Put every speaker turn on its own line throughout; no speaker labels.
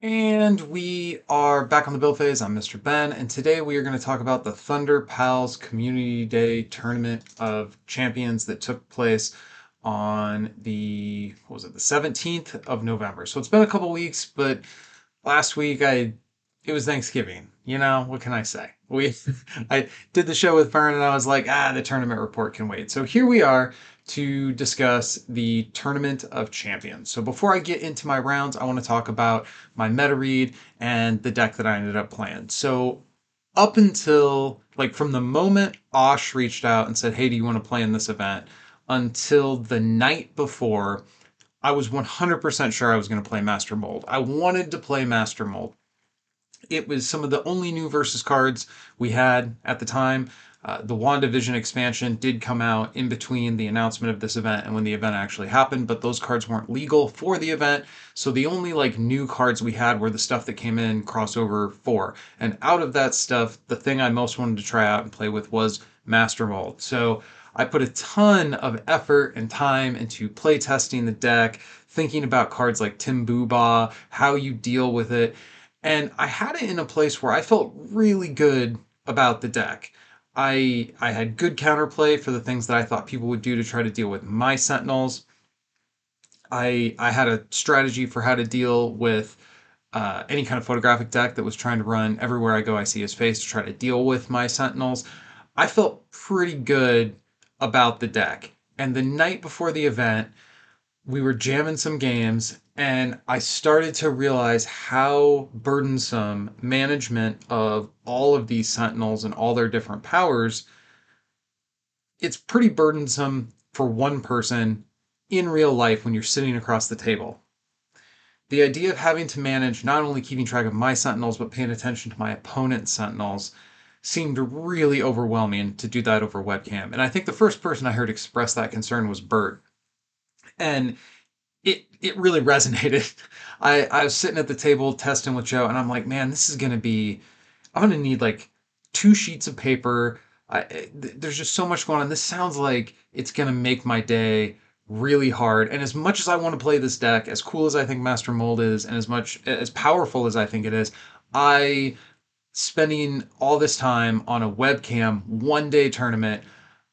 And we are back on the build phase. I'm Mr. Ben, and today we are going to talk about the Thunderpals Community Day Tournament of Champions that took place on the 17th of November. So it's been a couple weeks, but last week it was Thanksgiving. What can I say? I did the show with Fern and I was like, the tournament report can wait. So here we are to discuss the Tournament of Champions. So before I get into my rounds, I want to talk about my meta read and the deck that I ended up playing. So up until from the moment Osh reached out and said, "Hey, do you want to play in this event?" until the night before, I was 100% sure I was going to play Master Mold. I wanted to play Master Mold. It was some of the only new versus cards we had at the time. The WandaVision expansion did come out in between the announcement of this event and when the event actually happened, but those cards weren't legal for the event. So the only new cards we had were the stuff that came in crossover 4. And out of that stuff, the thing I most wanted to try out and play with was Master Mold. So I put a ton of effort and time into play testing the deck, thinking about cards like Timbooba, how you deal with it. And I had it in a place where I felt really good about the deck. I had good counterplay for the things that I thought people would do to try to deal with my Sentinels. I had a strategy for how to deal with any kind of photographic deck that was trying to run Everywhere I Go I See His Face to try to deal with my Sentinels. I felt pretty good about the deck. And the night before the event, we were jamming some games, and I started to realize how burdensome management of all of these Sentinels and all their different powers. It's pretty burdensome for one person in real life when you're sitting across the table. The idea of having to manage not only keeping track of my Sentinels, but paying attention to my opponent's Sentinels seemed really overwhelming to do that over webcam. And I think the first person I heard express that concern was Bert. And it really resonated. I was sitting at the table testing with Joe, and I'm like, man, I'm gonna need 2 sheets of paper. There's just so much going on. This sounds like it's gonna make my day really hard. And as much as I want to play this deck, as cool as I think Master Mold is, and as powerful as I think it is, I spending all this time on a webcam 1 day tournament,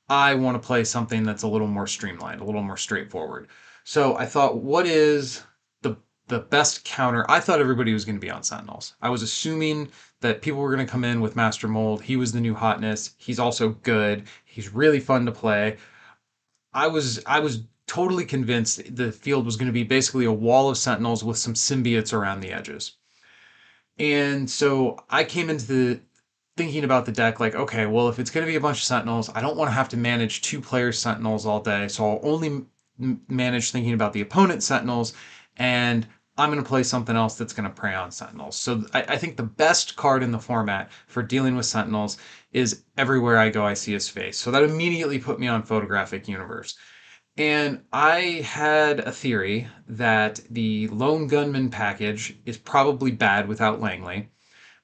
I want to play something that's a little more streamlined, a little more straightforward. So I thought, what is the the best counter? I thought everybody was going to be on Sentinels. I was assuming that people were going to come in with Master Mold. He was the new hotness. He's also good. He's really fun to play. I was totally convinced the field was going to be basically a wall of Sentinels with some symbiotes around the edges. And so I came into the thinking about the deck like, okay, well, if it's going to be a bunch of Sentinels, I don't want to have to manage 2 players' Sentinels all day. So I'll only manage thinking about the opponent's Sentinels, and I'm going to play something else that's going to prey on Sentinels. So I think the best card in the format for dealing with Sentinels is Everywhere I Go I See His Face. So that immediately put me on Photographic Universe. And I had a theory that the Lone Gunman package is probably bad without Langley,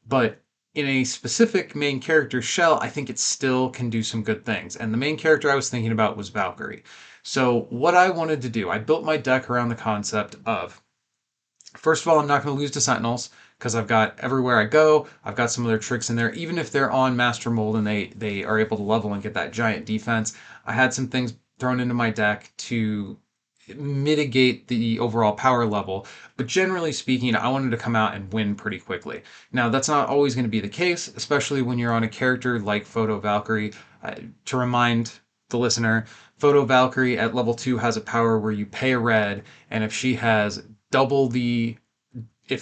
but in a specific main character shell, I think it still can do some good things. And the main character I was thinking about was Valkyrie. So what I wanted to do, I built my deck around the concept of, first of all, I'm not going to lose to Sentinels because I've got Everywhere I Go. I've got some of their tricks in there. Even if they're on Master Mold and they are able to level and get that giant defense, I had some things thrown into my deck to mitigate the overall power level. But generally speaking, I wanted to come out and win pretty quickly. Now, that's not always going to be the case, especially when you're on a character like Photo Valkyrie. To remind the listener, Photo Valkyrie at level 2 has a power where you pay a red, and if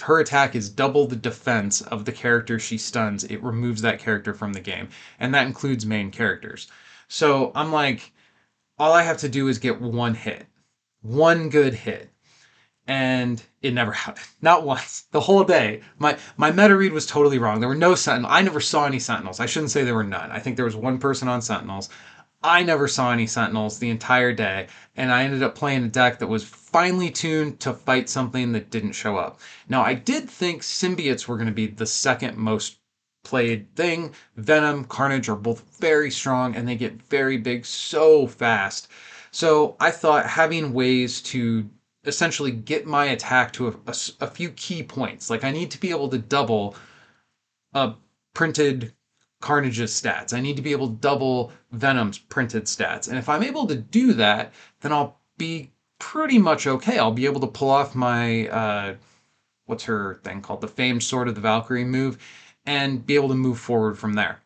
her attack is double the defense of the character she stuns, it removes that character from the game. And that includes main characters. So I'm like, all I have to do is get one hit. One good hit. And it never happened. Not once. The whole day. My meta read was totally wrong. There were no Sentinels. I never saw any Sentinels. I shouldn't say there were none. I think there was one person on Sentinels. I never saw any Sentinels the entire day, and I ended up playing a deck that was finely tuned to fight something that didn't show up. Now, I did think symbiotes were going to be the second most played thing. Venom, Carnage are both very strong, and they get very big so fast. So I thought having ways to essentially get my attack to a few key points. Like I need to be able to double printed Carnage's stats. I need to be able to double Venom's printed stats. And if I'm able to do that, then I'll be pretty much okay. I'll be able to pull off my what's her thing called, the famed Sword of the Valkyrie move, and be able to move forward from there.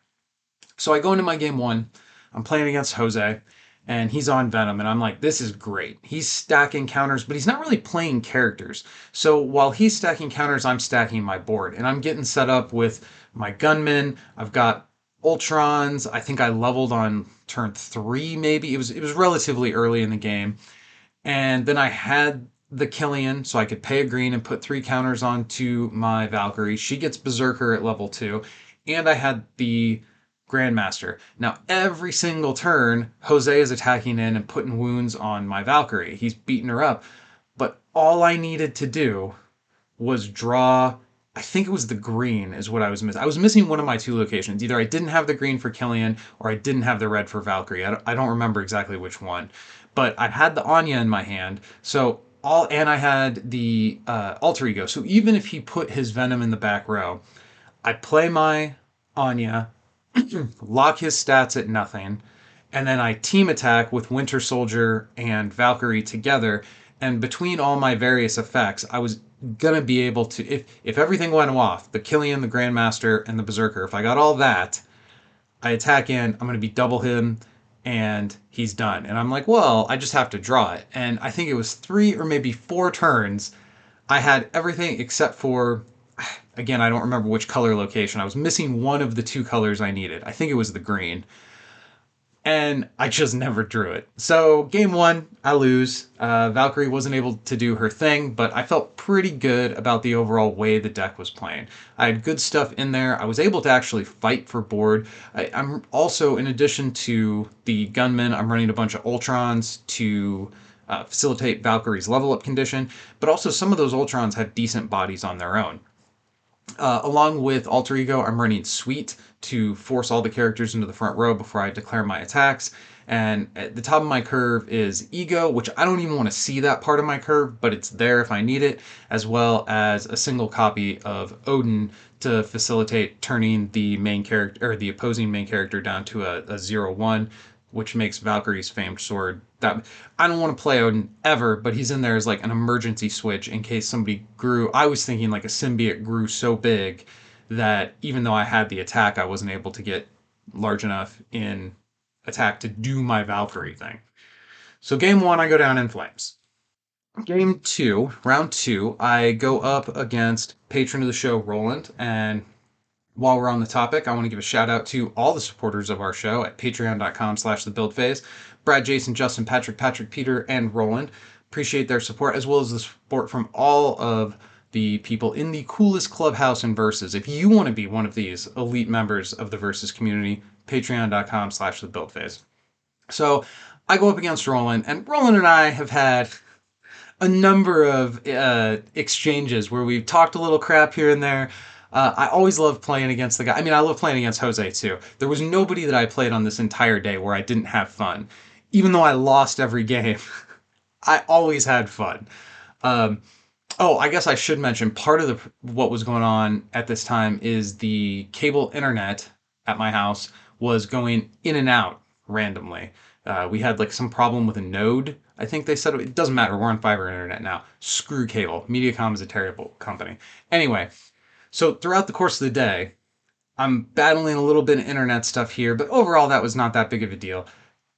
So I go into my game one. I'm playing against Jose, and he's on Venom, and I'm like, this is great. He's stacking counters, but he's not really playing characters. So while he's stacking counters, I'm stacking my board, and I'm getting set up with my gunmen. I've got Ultrons. I think I leveled on turn 3, maybe. It was relatively early in the game. And then I had the Killian, so I could pay a green and put 3 counters onto my Valkyrie. She gets Berserker at level 2. And I had the Grandmaster. Now, every single turn, Jose is attacking in and putting wounds on my Valkyrie. He's beating her up. But all I needed to do was draw. I think it was the green is what I was missing. I was missing one of my 2 locations. Either I didn't have the green for Killian or I didn't have the red for Valkyrie. I don't remember exactly which one. But I had the Anya in my hand. So and I had the alter ego. So even if he put his Venom in the back row, I play my Anya, lock his stats at nothing, and then I team attack with Winter Soldier and Valkyrie together. And between all my various effects, I was gonna be able to, if everything went off, the Killian, the Grandmaster, and the Berserker, if I got all that, I attack in, I'm gonna be double him, and he's done. And I'm like, well, I just have to draw it. And I think it was 3 or maybe 4 turns. I had everything except for, again, I don't remember which color location. I was missing one of the 2 colors I needed. I think it was the green. And I just never drew it. So game 1, I lose. Valkyrie wasn't able to do her thing, but I felt pretty good about the overall way the deck was playing. I had good stuff in there. I was able to actually fight for board. I'm also, in addition to the gunmen, I'm running a bunch of Ultrons to facilitate Valkyrie's level up condition, but also some of those Ultrons have decent bodies on their own. Along with Alter Ego, I'm running Sweet to force all the characters into the front row before I declare my attacks. And at the top of my curve is Ego, which I don't even want to see that part of my curve, but it's there if I need it, as well as a single copy of Odin to facilitate turning the main character, or the opposing main character, down to a 0-1, which makes Valkyrie's famed sword. That I don't want to play Odin ever, but he's in there as like an emergency switch in case somebody grew. I was thinking like a symbiote grew so big that even though I had the attack, I wasn't able to get large enough in attack to do my Valkyrie thing. So game 1, I go down in flames. Game 2, round 2, I go up against patron of the show, Roland, and while we're on the topic, I want to give a shout out to all the supporters of our show at patreon.com/thebuildphase. Brad, Jason, Justin, Patrick, Peter, and Roland. Appreciate their support, as well as the support from all of the people in the coolest clubhouse in Versus. If you want to be one of these elite members of the Versus community, patreon.com/thebuildphase. So I go up against Roland, and Roland and I have had a number of exchanges where we've talked a little crap here and there. I always love playing against the guy. I mean, I love playing against Jose too. There was nobody that I played on this entire day where I didn't have fun. Even though I lost every game, I always had fun. Oh, I guess I should mention part of what was going on at this time is the cable internet at my house was going in and out randomly. We had like some problem with a node. I think they said it doesn't matter. We're on fiber internet now. Screw cable. Mediacom is a terrible company. Anyway, so throughout the course of the day, I'm battling a little bit of internet stuff here, but overall that was not that big of a deal.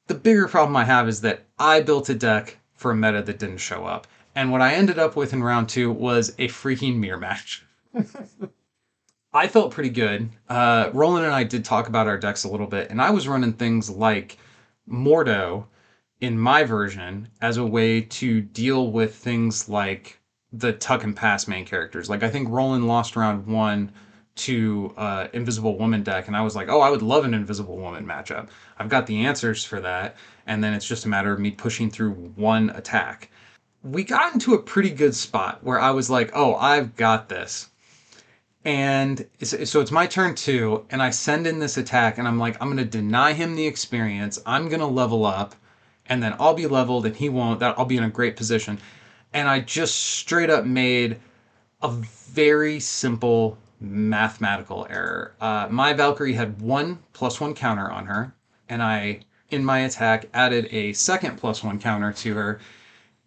The bigger problem I have is that I built a deck for a meta that didn't show up. And what I ended up with in round 2 was a freaking mirror match. I felt pretty good. Roland and I did talk about our decks a little bit, and I was running things like Mordo in my version as a way to deal with things like the tuck and pass main characters. Like I think Roland lost round 1 to Invisible Woman deck, and I was like, oh, I would love an Invisible Woman matchup. I've got the answers for that, and then it's just a matter of me pushing through one attack. We got into a pretty good spot where I was like, oh, I've got this. And so it's my turn 2, and I send in this attack, and I'm like, I'm going to deny him the experience. I'm going to level up, and then I'll be leveled, and he won't. I'll be in a great position. and I just straight up made a very simple mathematical error. My Valkyrie had one +1 counter on her, and I, in my attack, added a second +1 counter to her,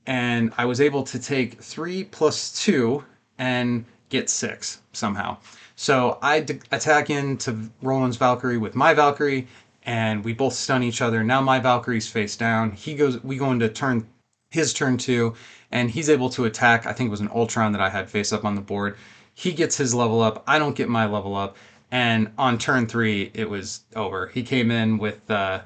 and I was able to take 3 + 2 and get 6 somehow. So attack into Roland's Valkyrie with my Valkyrie, and we both stun each other. Now my Valkyrie's face down. We go into his turn two, and he's able to attack. I think it was an Ultron that I had face up on the board. He gets his level up. I don't get my level up, and on turn three it was over. He came in with the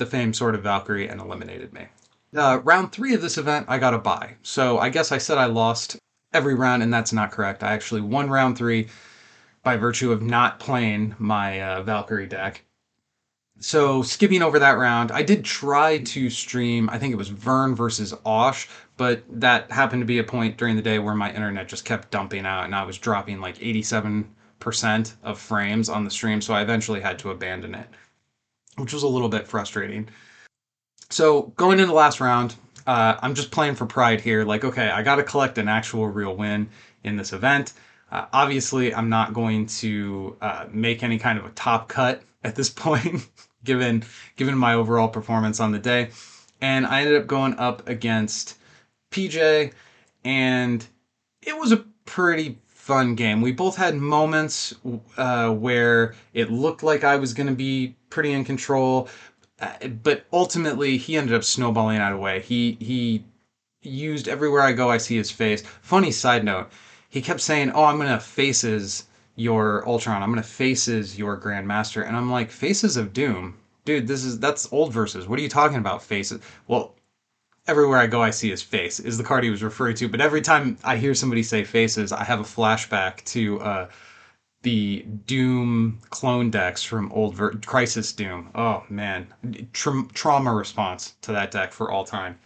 famed Sword of Valkyrie and eliminated me. Round three of this event, I got a bye. So I guess I said I lost every round, and that's not correct. I actually won round three by virtue of not playing my Valkyrie deck. So skipping over that round, I did try to stream, I think it was Vern versus Osh, but that happened to be a point during the day where my internet just kept dumping out and I was dropping like 87% of frames on the stream, so I eventually had to abandon it, which was a little bit frustrating. So going into the last round, I'm just playing for pride here. Like, okay, I got to collect an actual real win in this event. Obviously, I'm not going to make any kind of a top cut at this point, given my overall performance on the day. And I ended up going up against PJ, and it was a pretty fun game. We both had moments where it looked like I was going to be pretty in control, but ultimately he ended up snowballing out of the way. He used everywhere I go, I see his face. Funny side note, he kept saying, "Oh, I'm gonna faces your Ultron. I'm gonna faces your Grandmaster," and I'm like, "Faces of Doom, dude. That's old versus. What are you talking about, faces?" Well, everywhere I go, I see his face is the card he was referring to. But every time I hear somebody say faces, I have a flashback to the Doom clone decks from Crisis Doom. Oh man, trauma response to that deck for all time.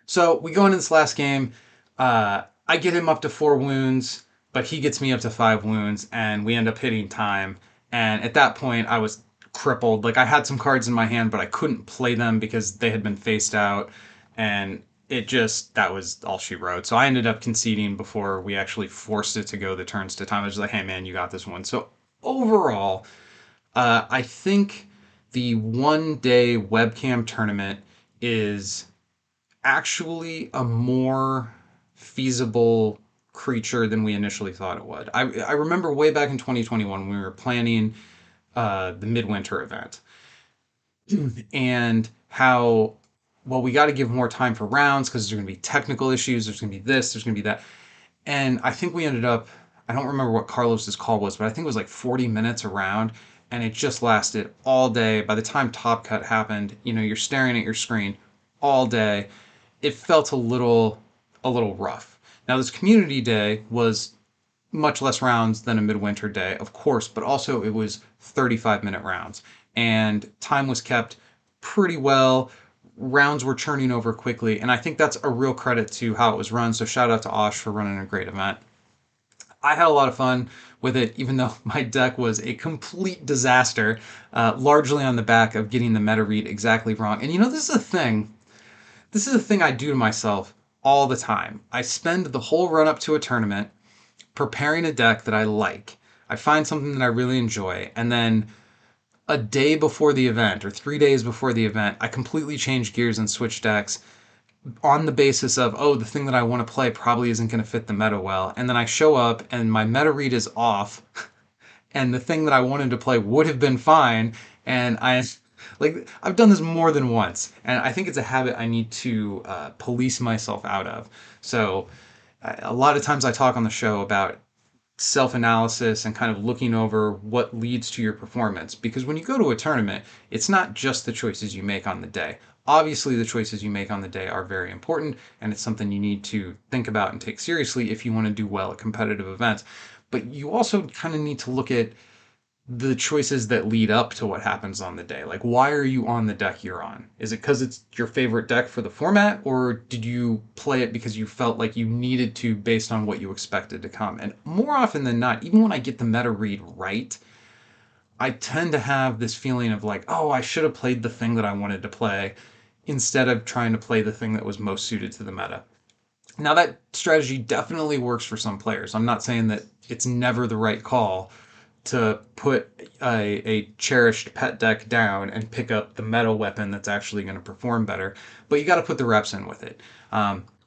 So we go into this last game. I get him up to 4 wounds, but he gets me up to 5 wounds, and we end up hitting time. And at that point, I was crippled. Like I had some cards in my hand, but I couldn't play them because they had been faced out, and that was all she wrote. So I ended up conceding before we actually forced it to go the turns to time. I was like, "Hey man, you got this one." So overall, I think the 1 day webcam tournament is actually a more feasible creature than we initially thought it would. I remember way back in 2021 when we were planning the midwinter event and how, well, we got to give more time for rounds because there's going to be technical issues, there's going to be this, there's going to be that. And I think we ended up, I don't remember what Carlos's call was, but I think it was like 40 minutes around, and it just lasted all day. By the time Top Cut happened, you're staring at your screen all day. It felt a little rough. Now this community day was much less rounds than a midwinter day, of course, but also it was 35-minute rounds, and time was kept pretty well. Rounds were churning over quickly, and I think that's a real credit to how it was run. So shout out to Osh for running a great event. I had a lot of fun with it, even though my deck was a complete disaster, largely on the back of getting the meta read exactly wrong. And this is a thing. This is a thing I do to myself all the time. I spend the whole run up to a tournament preparing a deck that I like. I find something that I really enjoy, and then a day before the event or 3 days before the event, I completely change gears and switch decks on the basis of, oh, the thing that I want to play probably isn't going to fit the meta well. And then I show up and my meta read is off, and the thing that I wanted to play would have been fine. And I've done this more than once, and I think it's a habit I need to police myself out of. So a lot of times I talk on the show about self-analysis and kind of looking over what leads to your performance, because when you go to a tournament, it's not just the choices you make on the day. Obviously the choices you make on the day are very important, and it's something you need to think about and take seriously if you want to do well at competitive events, but you also kind of need to look at the choices that lead up to what happens on the day. Like, why are you on the deck you're on? Is it because it's your favorite deck for the format, or did you play it because you felt like you needed to based on what you expected to come? And more often than not, even when I get the meta read right, I tend to have this feeling of like, oh, I should have played the thing that I wanted to play instead of trying to play the thing that was most suited to the meta. Now, that strategy definitely works for some players. I'm not saying that it's never the right call to put a cherished pet deck down and pick up the metal weapon that's actually going to perform better, but you got to put the reps in with it.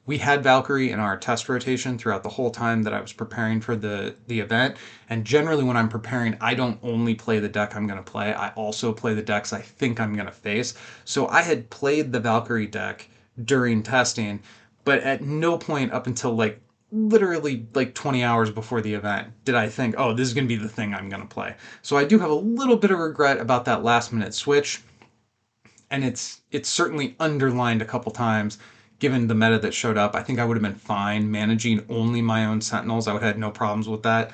We had Valkyrie in our test rotation throughout the whole time that I was preparing for the event. And generally, when I'm preparing, I don't only play the deck I'm going to play, I also play the decks I think I'm going to face. So I had played the Valkyrie deck during testing, but at no point up until like literally like 20 hours before the event did I think, oh, this is going to be the thing I'm going to play. So I do have a little bit of regret about that last minute switch, and it's certainly underlined a couple times given the meta that showed up. I think I would have been fine managing only my own sentinels. I would have had no problems with that.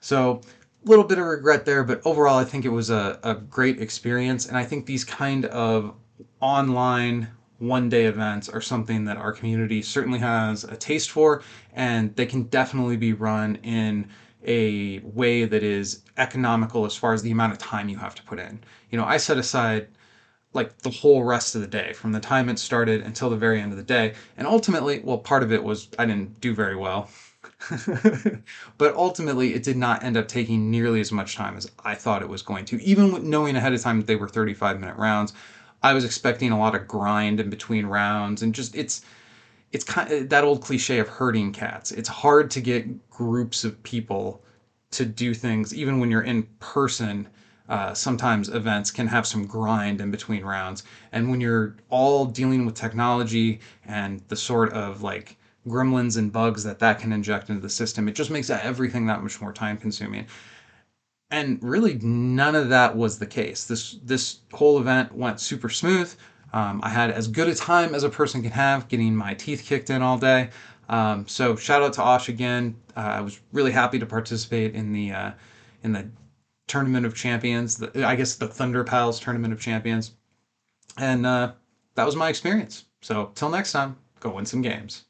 So a little bit of regret there, but overall I think it was a great experience, and I think these kind of online one day events are something that our community certainly has a taste for, and they can definitely be run in a way that is economical as far as the amount of time you have to put in. I set aside like the whole rest of the day from the time it started until the very end of the day. And ultimately, well, part of it was I didn't do very well. But ultimately, it did not end up taking nearly as much time as I thought it was going to. Even with knowing ahead of time that they were 35-minute rounds, I was expecting a lot of grind in between rounds, and just it's kind of that old cliche of herding cats. It's hard to get groups of people to do things, even when you're in person. Sometimes events can have some grind in between rounds, and when you're all dealing with technology and the sort of like gremlins and bugs that can inject into the system, it just makes everything that much more time consuming. And really, none of that was the case. This whole event went super smooth. I had as good a time as a person can have, getting my teeth kicked in all day. So shout out to Osh again. I was really happy to participate in the Tournament of Champions. I guess the Thunderpals Tournament of Champions, and that was my experience. So till next time, go win some games.